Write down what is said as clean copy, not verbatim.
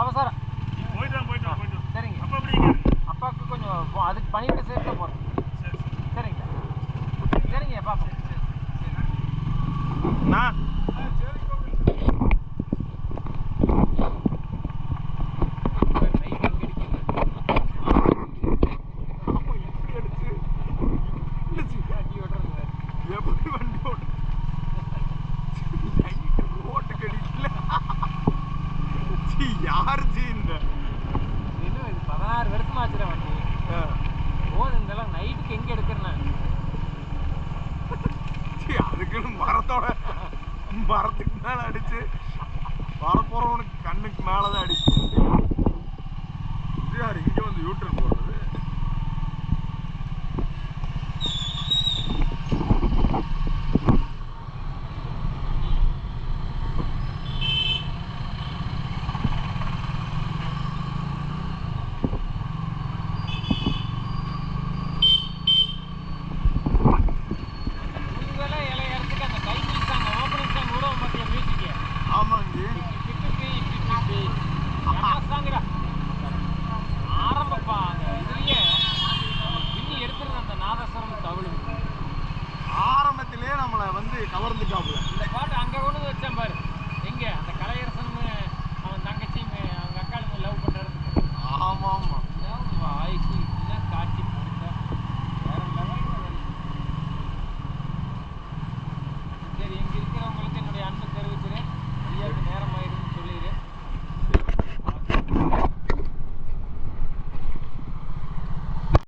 அவசரம். போயிட்டு சரிங்க. அப்பா எப்படிங்க? அப்பாவுக்கு கொஞ்சம் அதுக்கு பணிவிட சேர்த்து போகிறோம். சரிங்க சரிங்க பார்ப்போம். நான் எப்படி வண்டி ஓட்டு ரோட்டு கடிக்கல யாரு இந்த இன்னும் இது 16 வருஷமா ஆச்சுற வண்டி. இதெல்லாம் நைட்டுக்கு எங்கே எடுக்கிறேன்? அதுக்குன்னு மரத்துக்கு மேல அடிச்சு வரப்போறவனுக்கு கண்ணுக்கு மேலதான் அடிச்சு. இங்க வந்து யூட்டர் போடுற